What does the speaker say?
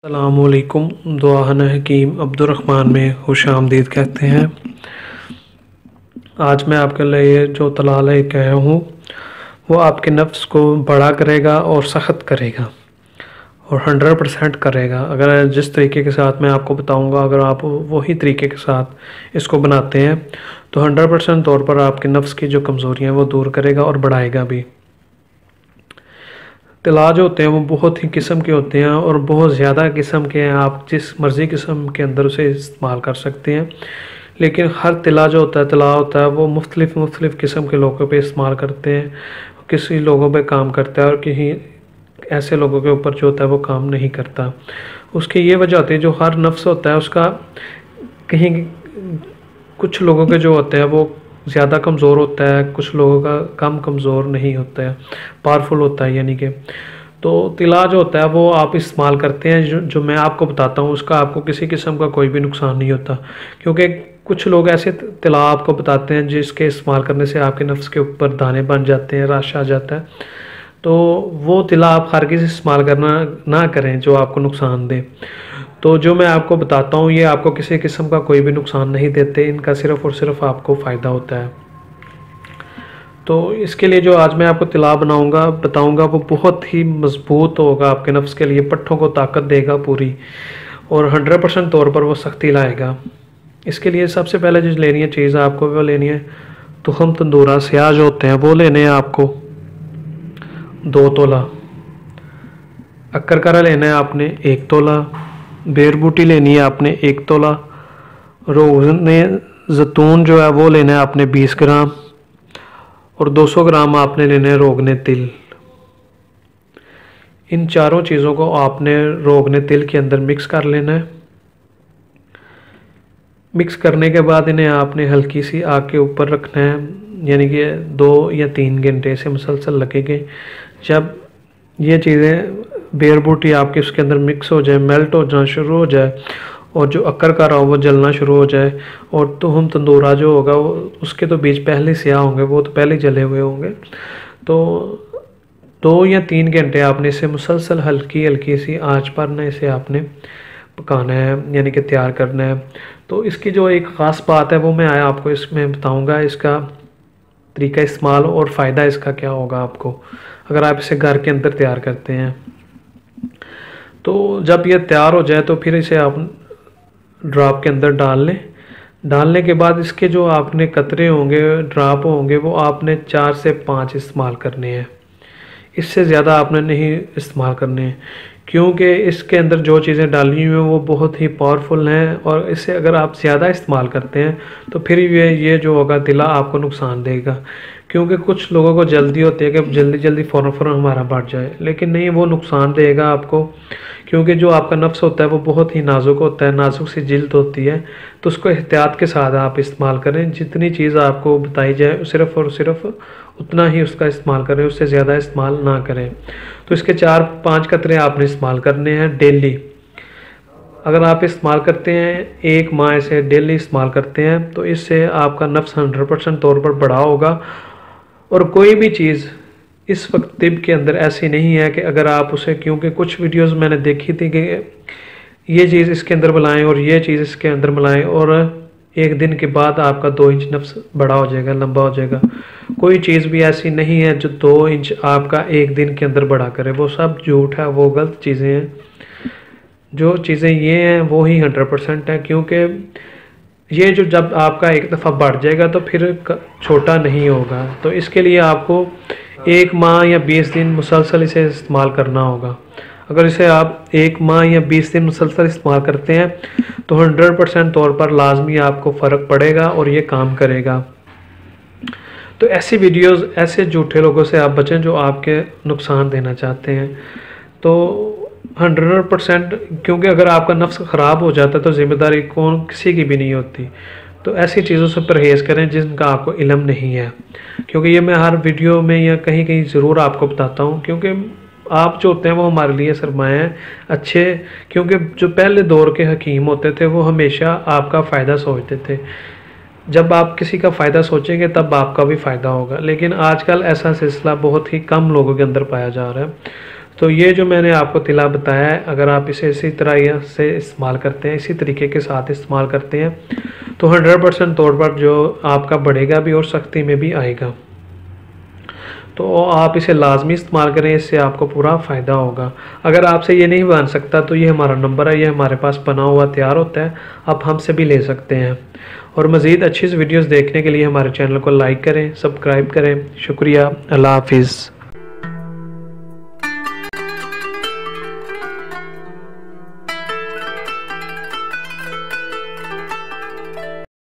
अस्सलामुअलैकुम। दुआन हकीम अब्दुर्रहमान में खुश आमदीद कहते हैं। आज मैं आपके लिए जो तला लेके आया हूँ वो आपके नफ्स को बड़ा करेगा और सख्त करेगा और 100% करेगा। अगर जिस तरीके के साथ मैं आपको बताऊंगा, अगर आप वही तरीके के साथ इसको बनाते हैं तो 100% तौर पर आपके नफ्स की जो कमज़ोरियाँ हैं वो दूर करेगा और बढ़ाएगा भी। तिला जो होते हैं वो बहुत ही किस्म के होते हैं और बहुत ज़्यादा किस्म के हैं। आप जिस मर्ज़ी किस्म के अंदर उसे इस्तेमाल कर सकते हैं, लेकिन हर तिला जो होता है तिला होता है वो मुख्तलिफ़ किस्म के लोगों पे इस्तेमाल करते हैं। किसी लोगों पे काम करता है और किसी ऐसे लोगों के ऊपर जो होता है वो काम नहीं करता। उसकी ये वजह होती है, जो हर नफ्स होता है उसका कहीं कुछ लोगों के जो होते हैं वो ज़्यादा कमज़ोर होता है, कुछ लोगों का कम कमज़ोर नहीं होता है, पावरफुल होता है। यानी कि तो तिला जो होता है वो आप इस्तेमाल करते हैं, जो मैं आपको बताता हूँ उसका आपको किसी किस्म का कोई भी नुकसान नहीं होता। क्योंकि कुछ लोग ऐसे तिला आपको बताते हैं जिसके इस्तेमाल करने से आपके नफ्स के ऊपर दाने बन जाते हैं, रश आ जाता है। तो वो तिला आप हर किसी इस्तेमाल करना ना करें जो आपको नुकसान दे। तो जो मैं आपको बताता हूँ ये आपको किसी किस्म का कोई भी नुकसान नहीं देते, इनका सिर्फ़ और सिर्फ आपको फ़ायदा होता है। तो इसके लिए जो आज मैं आपको तिला बताऊंगा वो बहुत ही मज़बूत होगा, आपके नफ्स के लिए पट्ठों को ताकत देगा पूरी और 100% तौर पर वो सख्ती लाएगा। इसके लिए सबसे पहले जो लेनी है चीज़ आपको वो लेनी है तुखम तंदूरा स्याह जो होते हैं वो लेने हैं आपको 2 तोला। अक्कर लेना है आपने 1 तोला। बेर बूटी लेनी है आपने 1 तोला। रोगने जैतून जो है वो लेना है आपने 20 ग्राम और 200 ग्राम आपने लेने हैं रोगने तिल। इन चारों चीज़ों को आपने रोगने तिल के अंदर मिक्स कर लेना है। मिक्स करने के बाद इन्हें आपने हल्की सी आग के ऊपर रखना है, यानी कि 2 या 3 घंटे से मुसलसल लगेंगे। जब ये चीज़ें बेर बूटी आपके उसके अंदर मिक्स हो जाए, मेल्ट हो जाना शुरू हो जाए और जो अक्कर का रहा वो जलना शुरू हो जाए और तुहम तंदूरा जो होगा वो उसके तो बीज पहले स्याह होंगे, वो तो पहले जले हुए होंगे। तो 2 या 3 घंटे आपने इसे मुसलसल हल्की हल्की सी आंच पर ना इसे आपने पकाना है, यानी कि तैयार करना है। तो इसकी जो एक ख़ास बात है वो मैं आपको इसमें बताऊंगा, इसका तरीका इस्तेमाल और फ़ायदा इसका क्या होगा आपको अगर आप इसे घर के अंदर तैयार करते हैं। तो जब ये तैयार हो जाए तो फिर इसे आप ड्रॉप के अंदर डाल लें। डालने के बाद इसके जो आपने कतरे होंगे, ड्रॉप होंगे, वो आपने 4 से 5 इस्तेमाल करने हैं, इससे ज़्यादा आपने नहीं इस्तेमाल करने हैं। क्योंकि इसके अंदर जो चीज़ें डाली हुई हैं वो बहुत ही पावरफुल हैं और इसे अगर आप ज़्यादा इस्तेमाल करते हैं तो फिर ये जो होगा तिला आपको नुकसान देगा। क्योंकि कुछ लोगों को जल्दी होती है कि जल्दी जल्दी फ़ौरन हमारा बढ़ जाए, लेकिन नहीं, वो नुकसान देगा आपको। क्योंकि जो आपका नफ्स होता है वो बहुत ही नाजुक होता है, नाजुक सी जिल्द होती है, तो उसको एहतियात के साथ आप इस्तेमाल करें। जितनी चीज़ आपको बताई जाए सिर्फ़ और सिर्फ उतना ही उसका इस्तेमाल करें, उससे ज़्यादा इस्तेमाल ना करें। तो इसके 4-5 कतरे आपने इस्तेमाल करने हैं डेली। अगर आप इस्तेमाल करते हैं 1 माह से डेली इस्तेमाल करते हैं तो इससे आपका नफ्स 100% तौर पर बढ़ा होगा। और कोई भी चीज़ इस वक्त तिब के अंदर ऐसी नहीं है कि अगर आप उसे, क्योंकि कुछ वीडियोस मैंने देखी थी कि ये चीज़ इसके अंदर मिलाएं और ये चीज़ इसके अंदर मिलाएं और 1 दिन के बाद आपका 2 इंच नफ्स बड़ा हो जाएगा, लंबा हो जाएगा। कोई चीज़ भी ऐसी नहीं है जो 2 इंच आपका 1 दिन के अंदर बड़ा करे, वो सब झूठ है, वो गलत चीज़ें हैं। जो चीज़ें ये हैं वो ही 100% है। क्योंकि ये जो जब आपका एक दफ़ा बढ़ जाएगा तो फिर छोटा नहीं होगा। तो इसके लिए आपको 1 माह या 20 दिन मुसलसल इसे इस्तेमाल करना होगा। अगर इसे आप 1 माह या 20 दिन मुसलसल इस्तेमाल करते हैं तो 100% तौर पर लाजमी आपको फ़र्क पड़ेगा और ये काम करेगा। तो ऐसी वीडियोस, ऐसे झूठे लोगों से आप बचें जो आपके नुकसान देना चाहते हैं। तो 100%, क्योंकि अगर आपका नफ्स ख़राब हो जाता है तो ज़िम्मेदारी किसी की भी नहीं होती। तो ऐसी चीज़ों से परहेज़ करें जिनका आपको इल्म नहीं है, क्योंकि ये मैं हर वीडियो में या कहीं कहीं ज़रूर आपको बताता हूँ। क्योंकि आप जो होते हैं वो हमारे लिए सरमाया है अच्छे। क्योंकि जो पहले दौर के हकीम होते थे वो हमेशा आपका फ़ायदा सोचते थे। जब आप किसी का फ़ायदा सोचेंगे तब आपका भी फ़ायदा होगा, लेकिन आजकल ऐसा सिलसिला बहुत ही कम लोगों के अंदर पाया जा रहा है। तो ये जो मैंने आपको तिला बताया है, अगर आप इसे इसी तरह से इस्तेमाल करते हैं, इसी तरीके के साथ इस्तेमाल करते हैं, तो 100% तौर पर जो आपका बढ़ेगा भी और सख्ती में भी आएगा। तो आप इसे लाजमी इस्तेमाल करें, इससे आपको पूरा फ़ायदा होगा। अगर आपसे ये नहीं बन सकता तो ये हमारा नंबर है, ये हमारे पास बना हुआ तैयार होता है, आप हमसे भी ले सकते हैं। और मज़ीद अच्छी वीडियोज़ देखने के लिए हमारे चैनल को लाइक करें, सब्सक्राइब करें। शुक्रिया, अल्लाह हाफिज़।